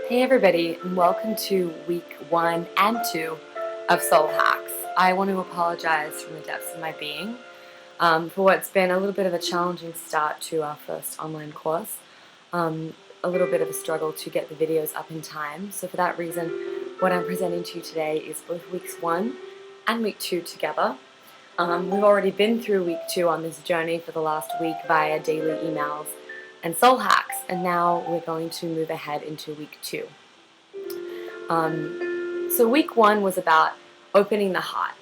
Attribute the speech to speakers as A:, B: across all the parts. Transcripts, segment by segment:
A: Hey everybody, and welcome to week 1 and 2 of Soul Hacks. I want to apologize from the depths of my being for what's been a little bit of a challenging start to our first online course. A little bit of a struggle to get the videos up in time. So for that reason, what I'm presenting to you today is both weeks 1 and week 2 together. We've already been through week 2 on this journey for the last week via daily emails and soul hacks, and now we're going to move ahead into week 2. So week 1 was about opening the heart,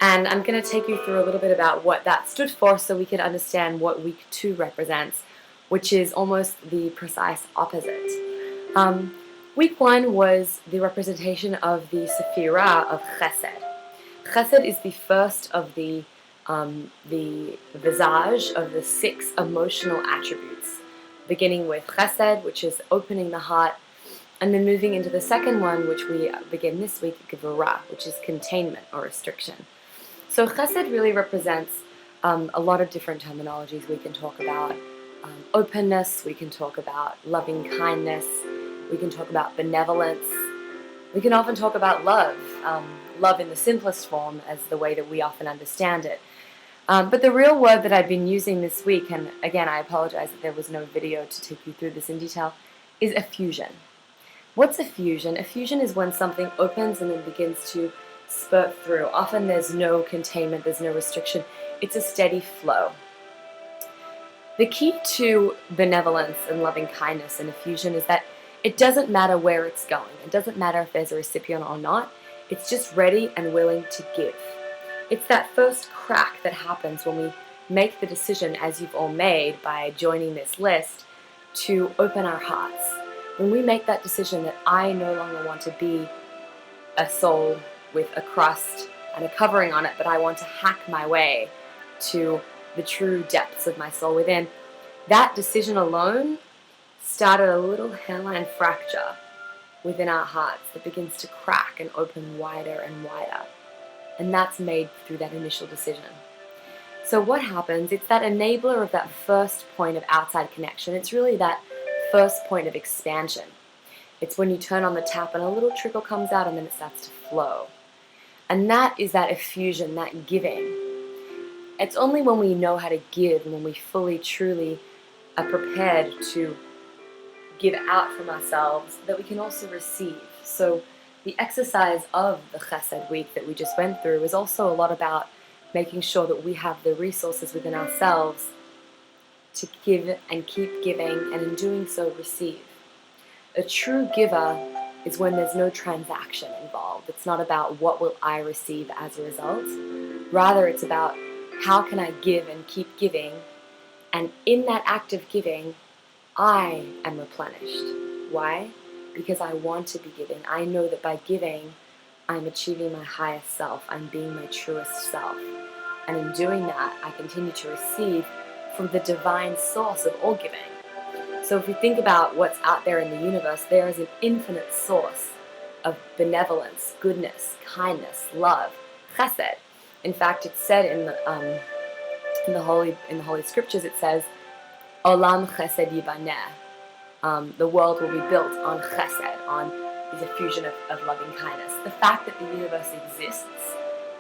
A: and I'm going to take you through a little bit about what that stood for so we can understand what week 2 represents, which is almost the precise opposite. Week 1 was the representation of the Sefirat of Chesed. Chesed is the first of the visage of the 6 emotional attributes, beginning with Chesed, which is opening the heart, and then moving into the second one, which we begin this week, Gevurah, which is containment or restriction. So Chesed really represents a lot of different terminologies. We can talk about openness, we can talk about loving kindness, we can talk about benevolence, we can often talk about love, love in the simplest form as the way that we often understand it. But the real word that I've been using this week, and again I apologize that there was no video to take you through this in detail, is effusion. What's effusion? Effusion is when something opens and then begins to spurt through. Often there's no containment, there's no restriction. It's a steady flow. The key to benevolence and loving kindness and effusion is that it doesn't matter where it's going. It doesn't matter if there's a recipient or not. It's just ready and willing to give. It's that first crack that happens when we make the decision, as you've all made by joining this list, to open our hearts. When we make that decision that I no longer want to be a soul with a crust and a covering on it, but I want to hack my way to the true depths of my soul within, that decision alone started a little hairline fracture within our hearts that begins to crack and open wider and wider. And that's made through that initial decision. So what happens, it's that enabler of that first point of outside connection. It's really that first point of expansion. It's when you turn on the tap and a little trickle comes out and then it starts to flow. And that is that effusion, that giving. It's only when we know how to give and when we fully, truly are prepared to give out from ourselves that we can also receive. So the exercise of the Chesed week that we just went through is also a lot about making sure that we have the resources within ourselves to give and keep giving, and in doing so receive. A true giver is when there's no transaction involved. It's not about what will I receive as a result. Rather, it's about how can I give and keep giving, and in that act of giving, I am replenished. Why? Because I want to be giving. I know that by giving, I'm achieving my highest self. I'm being my truest self. And in doing that, I continue to receive from the divine source of all giving. So if we think about what's out there in the universe, there is an infinite source of benevolence, goodness, kindness, love, chesed. In fact, it's said in the holy scriptures, it says, Olam chesed yibaneh. The world will be built on chesed, on this effusion of loving kindness. The fact that the universe exists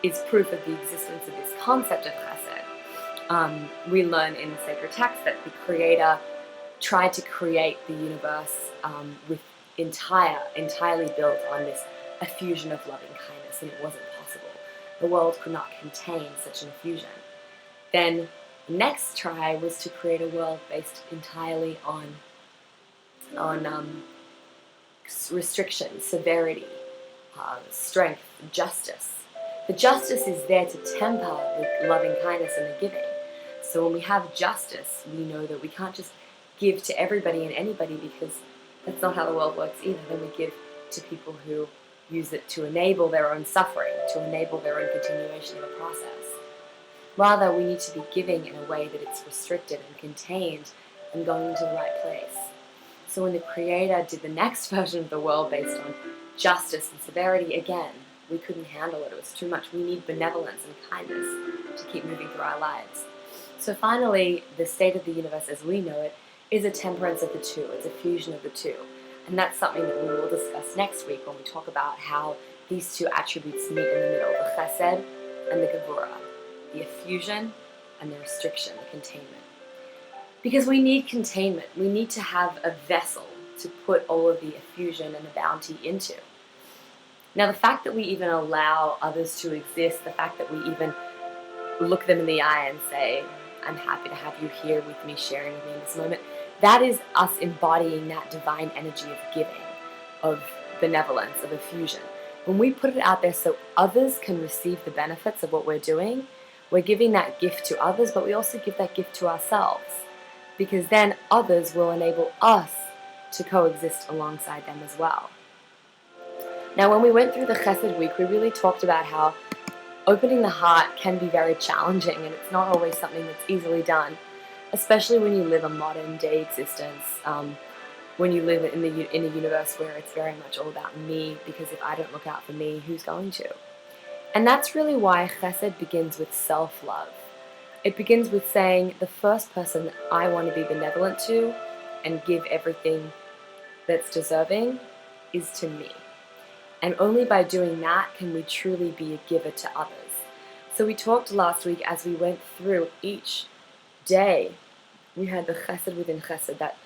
A: is proof of the existence of this concept of chesed. We learn in sacred texts that the Creator tried to create the universe with entirely built on this effusion of loving kindness, and it wasn't possible. The world could not contain such an effusion. Then the next try was to create a world based entirely on restriction, severity, strength, justice. The justice is there to temper the loving kindness and the giving. So when we have justice, we know that we can't just give to everybody and anybody, because that's not how the world works either. Then we give to people who use it to enable their own suffering, to enable their own continuation of a process. Rather, we need to be giving in a way that it's restricted and contained and going into the right place. So when the Creator did the next version of the world based on justice and severity, again, we couldn't handle it. It was too much. We need benevolence and kindness to keep moving through our lives. So finally, the state of the universe as we know it is a temperance of the two. It's a fusion of the two. And that's something that we will discuss next week when we talk about how these two attributes meet in the middle, the Chesed and the Gevurah, the effusion and the restriction, the containment. Because we need containment. We need to have a vessel to put all of the effusion and the bounty into. Now, the fact that we even allow others to exist, the fact that we even look them in the eye and say, I'm happy to have you here with me, sharing with me in this moment, that is us embodying that divine energy of giving, of benevolence, of effusion. When we put it out there so others can receive the benefits of what we're doing, we're giving that gift to others, but we also give that gift to ourselves, because then others will enable us to coexist alongside them as well. Now, when we went through the Chesed week, we really talked about how opening the heart can be very challenging, and it's not always something that's easily done, especially when you live a modern day existence, when you live in a universe where it's very much all about me, because if I don't look out for me, who's going to? And that's really why Chesed begins with self-love. It begins with saying, the first person that I want to be benevolent to and give everything that's deserving is to me. And only by doing that can we truly be a giver to others. So we talked last week as we went through each day, we had the Chesed within Chesed, that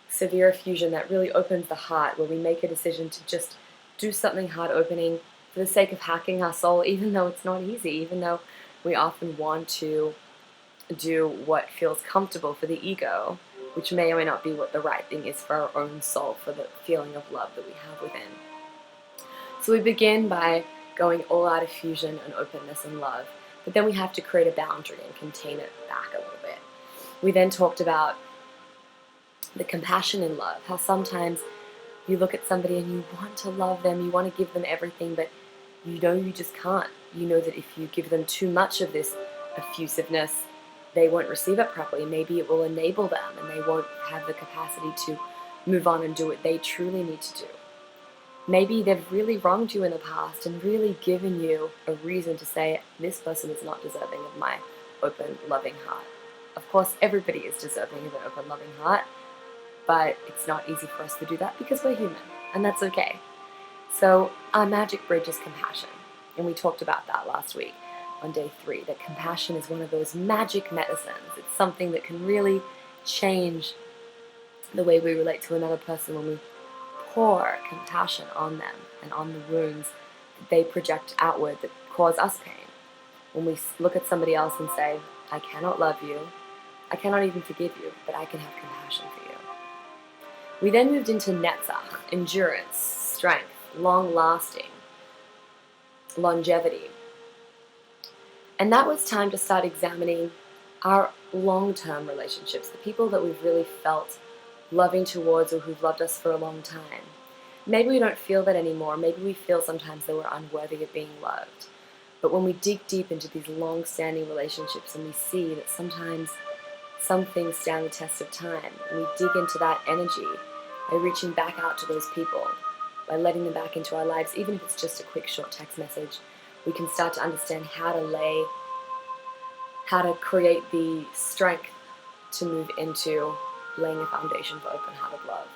A: severe effusion that really opens the heart, where we make a decision to just do something heart-opening for the sake of hacking our soul, even though it's not easy, even though we often want to do what feels comfortable for the ego, which may or may not be what the right thing is for our own soul, for the feeling of love that we have within. So we begin by going all out effusion and openness and love, but then we have to create a boundary and contain it back a little bit. We then talked about the compassion in love, how sometimes you look at somebody and you want to love them, you want to give them everything, but you know you just can't. You know that if you give them too much of this effusiveness, they won't receive it properly. Maybe it will enable them and they won't have the capacity to move on and do what they truly need to do. Maybe they've really wronged you in the past and really given you a reason to say, this person is not deserving of my open, loving heart. Of course, everybody is deserving of an open, loving heart, but it's not easy for us to do that because we're human, and that's okay. So our magic bridge is compassion, and we talked about that last week on day 3, that compassion is one of those magic medicines. It's something that can really change the way we relate to another person when we pour compassion on them and on the wounds that they project outward that cause us pain. When we look at somebody else and say, I cannot love you, I cannot even forgive you, but I can have compassion for you. We then moved into netzach, endurance, strength, long-lasting, longevity. And that was time to start examining our long-term relationships, the people that we've really felt loving towards or who've loved us for a long time. Maybe we don't feel that anymore. Maybe we feel sometimes that we're unworthy of being loved. But when we dig deep into these long-standing relationships and we see that sometimes some things stand the test of time, and we dig into that energy by reaching back out to those people, by letting them back into our lives, even if it's just a quick short text message, we can start to understand how to create the strength to move into laying a foundation for open-hearted love.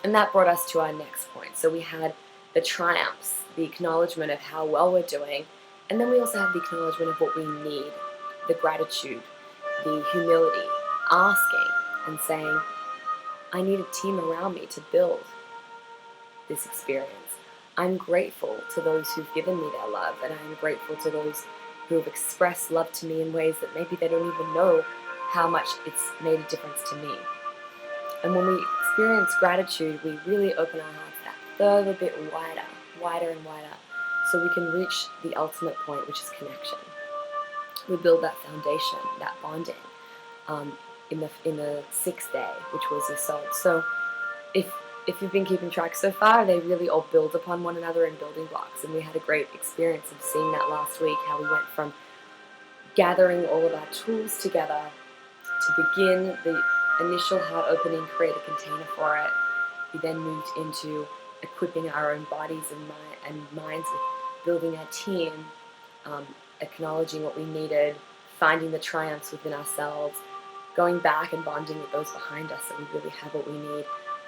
A: And that brought us to our next point. So we had the triumphs, the acknowledgement of how well we're doing, and then we also have the acknowledgement of what we need, the gratitude, the humility, asking and saying, I need a team around me to build this experience. I'm grateful to those who've given me their love, and I'm grateful to those who have expressed love to me in ways that maybe they don't even know how much it's made a difference to me. And when we experience gratitude, we really open our hearts that further bit wider and wider, so we can reach the ultimate point, which is connection. We build that foundation, that bonding, in the 6th day, which was Yesod. So if you've been keeping track so far, they really all build upon one another in building blocks. And we had a great experience of seeing that last week, how we went from gathering all of our tools together to begin the initial heart opening, create a container for it. We then moved into equipping our own bodies and minds with building our team, acknowledging what we needed, finding the triumphs within ourselves, going back and bonding with those behind us so we really have what we need.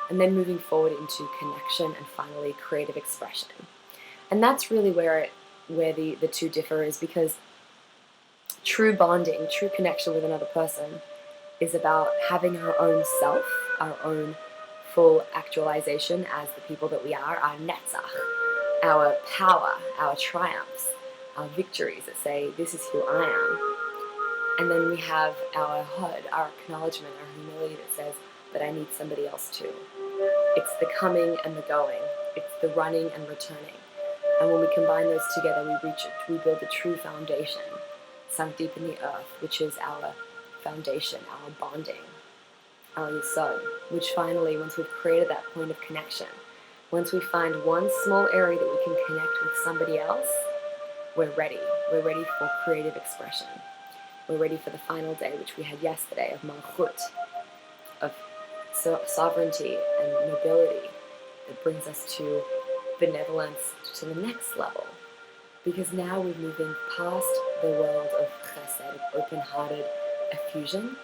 A: and then moving forward into connection and finally creative expression. And that's really where the two differ, is because true bonding, true connection with another person is about having our own self, our own full actualization as the people that we are, our netzach, our power, our triumphs, our victories that say, this is who I am. And then we have our hod, our acknowledgement, our humility that says, but I need somebody else too. It's the coming and the going. It's the running and returning. And when we combine those together, we build a true foundation, sunk deep in the earth, which is our foundation, our bonding, our yesod, which finally, once we've created that point of connection, once we find one small area that we can connect with somebody else, we're ready. We're ready for creative expression. We're ready for the final day, which we had yesterday, of malchut, of sovereignty and nobility that brings us to benevolence to the next level. Because now we're moving past the world of chesed, of open-hearted effusion,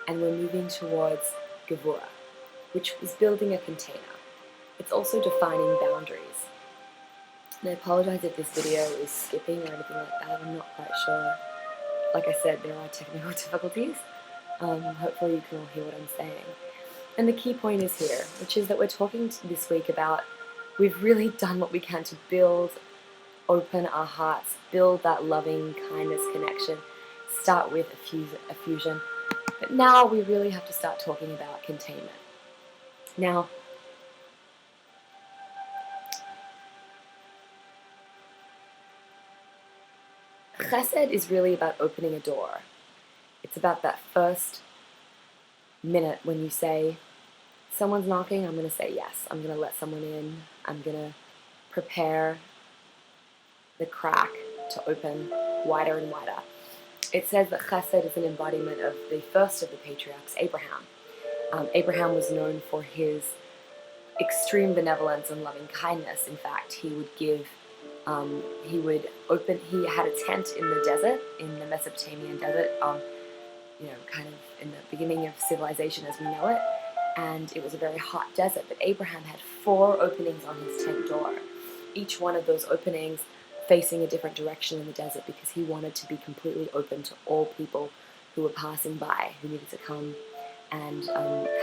A: and we're moving towards Gevurah, which is building a container. It's also defining boundaries. And I apologize if this video is skipping or anything like that. I'm not quite sure. Like I said, there are technical difficulties. Hopefully you can all hear what I'm saying. And the key point is here, which is that we're talking this week about we've really done what we can to build, open our hearts, build that loving kindness connection, start with effusion. But now we really have to start talking about containment. Now, Chesed is really about opening a door. It's about that first minute when you say, someone's knocking, I'm going to say yes. I'm going to let someone in. I'm going to prepare the crack to open wider and wider. It says that Chesed is an embodiment of the first of the patriarchs, Abraham. Abraham was known for his extreme benevolence and loving kindness. In fact, he had a tent in the desert, in the Mesopotamian desert, kind of in the beginning of civilization as we know it, and it was a very hot desert, but Abraham had 4 openings on his tent door, each one of those openings facing a different direction in the desert, because he wanted to be completely open to all people who were passing by, who needed to come and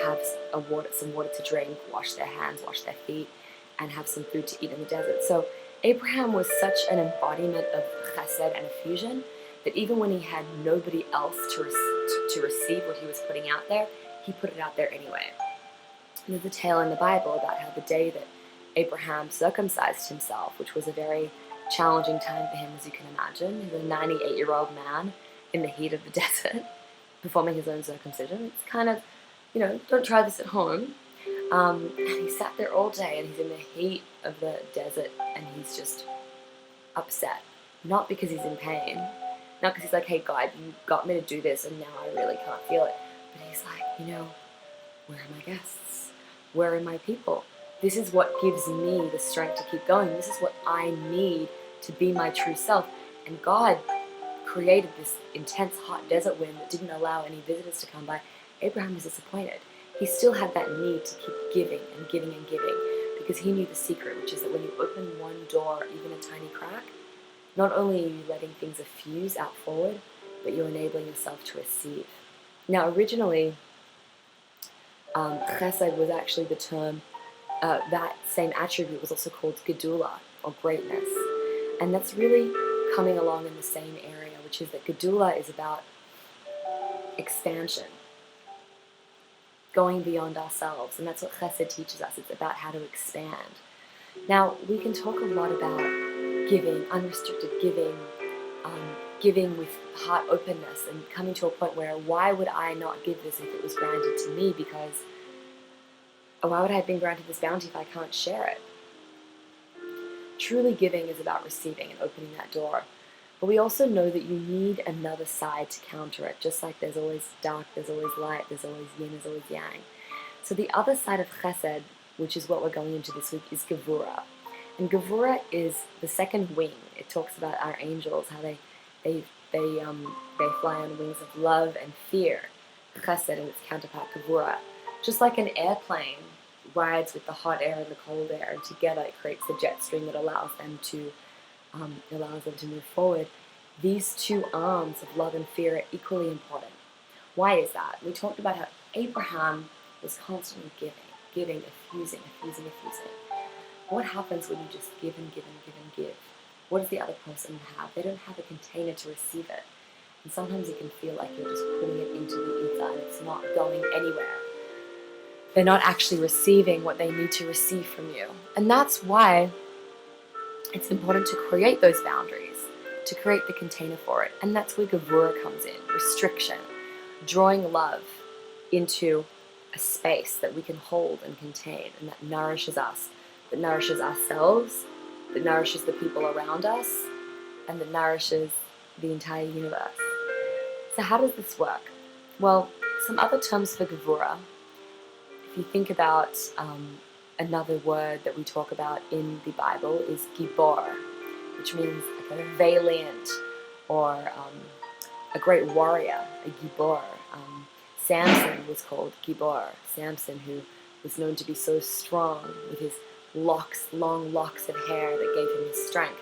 A: have some water to drink, wash their hands, wash their feet, and have some food to eat in the desert. So Abraham was such an embodiment of chesed and effusion that even when he had nobody else to receive what he was putting out there, he put it out there anyway. And there's a tale in the Bible about how the day that Abraham circumcised himself, which was a very challenging time for him, as you can imagine. He's a 98-year-old man in the heat of the desert, performing his own circumcision. It's kind of, don't try this at home. And he sat there all day, and he's in the heat of the desert, and he's just upset. Not because he's in pain, not because he's like, hey God, you got me to do this, and now I really can't feel it. But he's like, where are my guests? Where are my people? This is what gives me the strength to keep going. This is what I need to be my true self. And God created this intense hot desert wind that didn't allow any visitors to come by. Abraham was disappointed. He still had that need to keep giving and giving and giving, because he knew the secret, which is that when you open one door, even a tiny crack, not only are you letting things effuse out forward, but you're enabling yourself to receive. Now, originally, chesed was actually the term, that same attribute was also called gedula, or greatness. And that's really coming along in the same area, which is that gedula is about expansion, going beyond ourselves. And that's what chesed teaches us. It's about how to expand. Now, we can talk a lot about giving, unrestricted giving, giving with heart openness, and coming to a point where, why would I not give this if it was granted to me? Because why would I have been granted this bounty if I can't share it? Truly giving is about receiving and opening that door. But we also know that you need another side to counter it. Just like there's always dark, there's always light, there's always yin, there's always yang. So the other side of chesed, which is what we're going into this week, is Gevurah. And Gevurah is the second wing. It talks about our angels, how they fly on wings of love and fear. Chesed and its counterpart, Gevurah. Just like an airplane rides with the hot air and the cold air, and together it creates the jet stream that allows them to move forward. These two arms of love and fear are equally important. Why is that? We talked about how Abraham was constantly giving, effusing. What happens when you just give and give and give and give? What does the other person have? They don't have a container to receive it. And sometimes it can feel like you're just putting it into the ether and it's not going anywhere. They're not actually receiving what they need to receive from you. And that's why it's important to create those boundaries, to create the container for it. And that's where Gevurah comes in, restriction, drawing love into a space that we can hold and contain, and that nourishes us, that nourishes ourselves, that nourishes the people around us, and that nourishes the entire universe. So how does this work? Well, some other terms for Gevurah, if you think about another word that we talk about in the Bible is Gibor, which means like a valiant or a great warrior, a Gibor. Samson was called Gibor. Samson, who was known to be so strong with his long locks of hair that gave him his strength,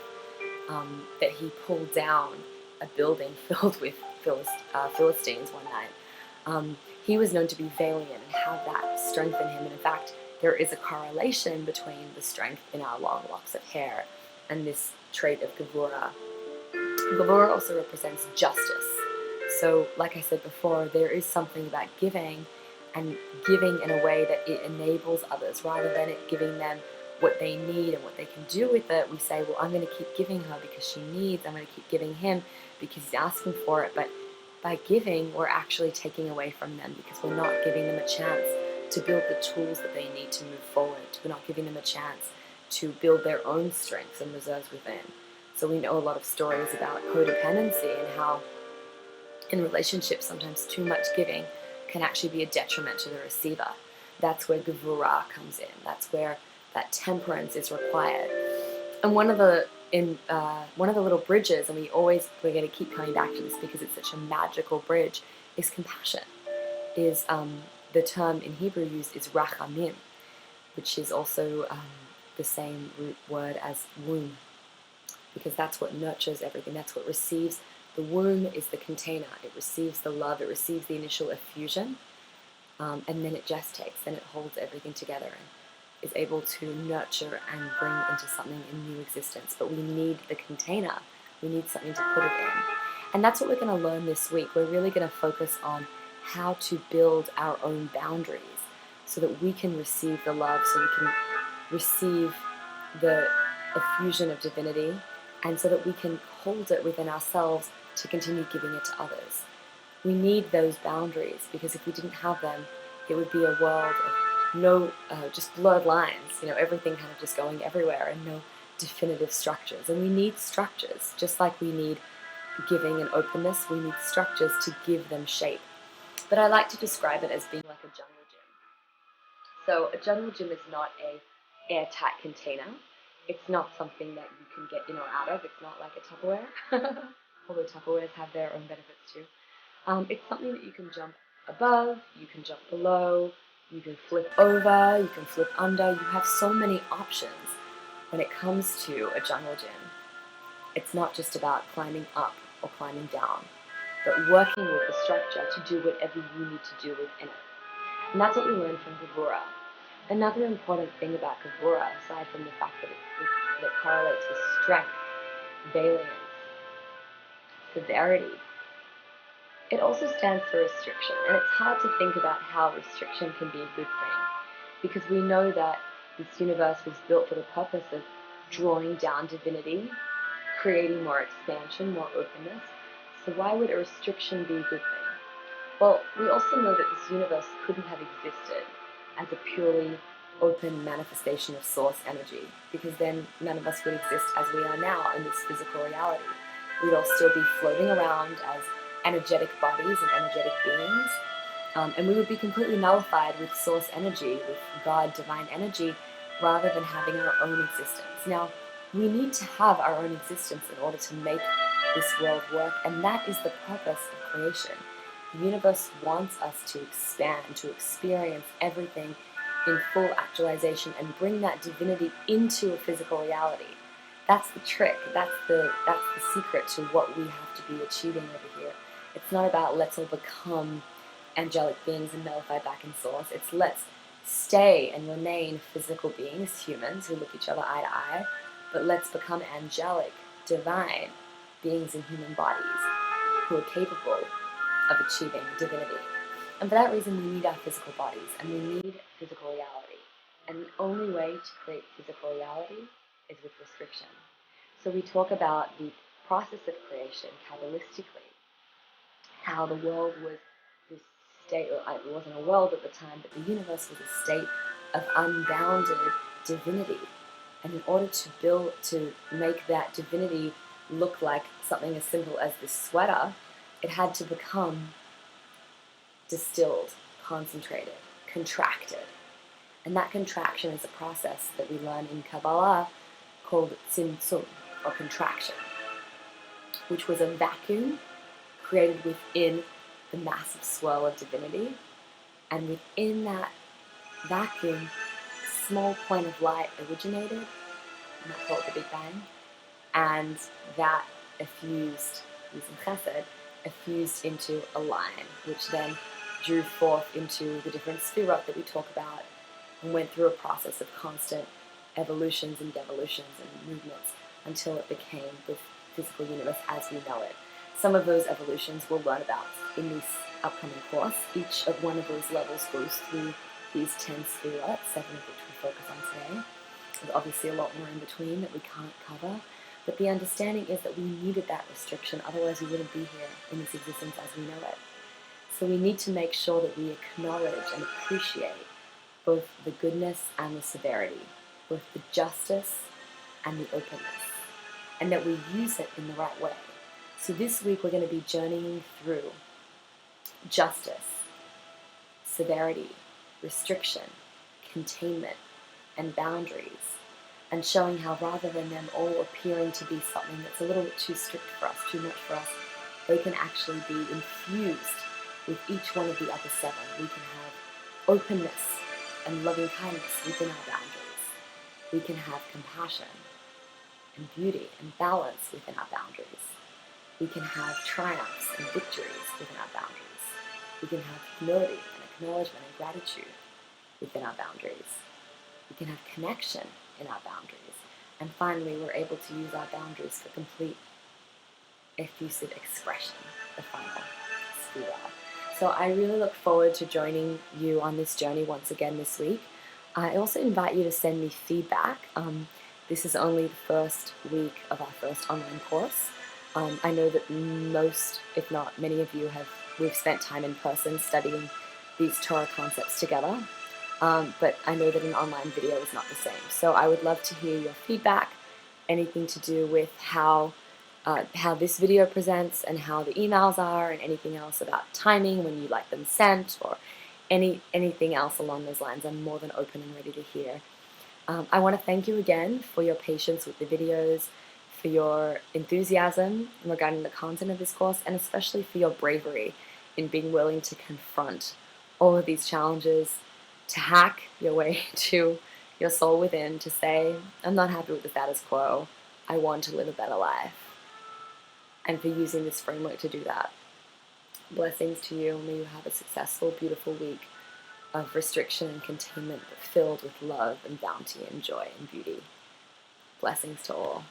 A: that he pulled down a building filled with Philistines one night. He was known to be valiant and have that strength in him. And in fact, there is a correlation between the strength in our long locks of hair and this trait of Gevurah. Gevurah also represents justice. So, like I said before, there is something about giving, and giving in a way that it enables others rather than it giving them what they need and what they can do with it. We say, well, I'm going to keep giving her because she needs, I'm going to keep giving him because he's asking for it. But by giving, we're actually taking away from them because we're not giving them a chance to build the tools that they need to move forward. We're not giving them a chance to build their own strengths and reserves within. So we know a lot of stories about codependency and how in relationships sometimes too much giving can actually be a detriment to the receiver. That's where Gevurah comes in. That's where that temperance is required. And one of the little bridges, and we're going to keep coming back to this because it's such a magical bridge, is compassion. Is the term in Hebrew used is rachamim, which is also the same root word as womb, because that's what nurtures everything. That's what receives. The womb is the container. It receives the love. It receives the initial effusion, and then it gestates. Then it holds everything together and is able to nurture and bring into something in new existence. But we need the container. We need something to put it in. And that's what we're going to learn this week. We're really going to focus on how to build our own boundaries so that we can receive the love, so we can receive the effusion of divinity, and so that we can hold it within ourselves to continue giving it to others. We need those boundaries because if we didn't have them, it would be a world of just blurred lines, everything kind of just going everywhere and no definitive structures. And we need structures, just like we need giving and openness, we need structures to give them shape. But I like to describe it as being like a jungle gym. So a jungle gym is not a airtight container. It's not something that you can get in or out of. It's not like a Tupperware, although Tupperwares have their own benefits too. It's something that you can jump above, you can jump below, you can flip over, you can flip under. You have so many options when it comes to a jungle gym. It's not just about climbing up or climbing down, but working with the structure to do whatever you need to do within it. And that's what we learned from Gevurah. Another important thing about Gevurah, aside from the fact that it correlates with strength, valiance, severity, it also stands for restriction. And it's hard to think about how restriction can be a good thing, because we know that this universe was built for the purpose of drawing down divinity, creating more expansion, more openness. So why would a restriction be a good thing? Well, we also know that this universe couldn't have existed as a purely open manifestation of source energy, because then none of us would exist as we are now in this physical reality. We'd all still be floating around as energetic bodies and energetic beings, and we would be completely nullified with source energy, with God, divine energy, rather than having our own existence. Now, we need to have our own existence in order to make this world work, and that is the purpose of creation. The universe wants us to expand, to experience everything in full actualization and bring that divinity into a physical reality. That's the trick. That's the secret to what we have to be achieving over here. It's not about let's all become angelic beings and nullify back in source. It's let's stay and remain physical beings, humans who look each other eye to eye, but let's become angelic, divine beings in human bodies who are capable of achieving divinity. And for that reason, we need our physical bodies, and we need physical reality. And the only way to create physical reality is with restriction. So we talk about the process of creation, Kabbalistically, how the world was this state, it wasn't a world at the time, but the universe was a state of unbounded divinity. And in order to make that divinity look like something as simple as this sweater, it had to become distilled, concentrated, contracted. And that contraction is a process that we learn in Kabbalah called tzimtzum, or contraction, which was a vacuum created within the massive swirl of divinity. And within that vacuum, a small point of light originated, and that's called the Big Bang. And that effused, using Chesed, effused into a line, which then drew forth into the different Sefirot that we talk about and went through a process of constant evolutions and devolutions and movements until it became the physical universe as we know it. Some of those evolutions we'll learn about in this upcoming course. Each of one of those levels goes through these 10 Sefirot, 7 of which we focus on today. There's obviously a lot more in between that we can't cover, but the understanding is that we needed that restriction, otherwise we wouldn't be here in this existence as we know it. So we need to make sure that we acknowledge and appreciate both the goodness and the severity, both the justice and the openness, and that we use it in the right way. So this week we're going to be journeying through justice, severity, restriction, containment, and boundaries, and showing how rather than them all appearing to be something that's a little bit too strict for us, too much for us, they can actually be infused with each one of the other 7. We can have openness and loving kindness within our boundaries. We can have compassion and beauty and balance within our boundaries. We can have triumphs and victories within our boundaries. We can have humility and acknowledgement and gratitude within our boundaries. We can have connection in our boundaries. And finally, we're able to use our boundaries for complete effusive expression, the final Sefirah. So I really look forward to joining you on this journey once again this week. I also invite you to send me feedback. This is only the first week of our first online course. I know that most, if not many of you, we've spent time in person studying these Torah concepts together. But I know that an online video is not the same. So I would love to hear your feedback, anything to do with how this video presents and how the emails are, and anything else about timing when you like them sent, or anything else along those lines. I'm more than open and ready to hear. I want to thank you again for your patience with the videos, for your enthusiasm regarding the content of this course, and especially for your bravery in being willing to confront all of these challenges, to hack your way to your soul within, to say, I'm not happy with the status quo, I want to live a better life, and for using this framework to do that. Blessings to you. May you have a successful, beautiful week of restriction and containment, but filled with love and bounty and joy and beauty. Blessings to all.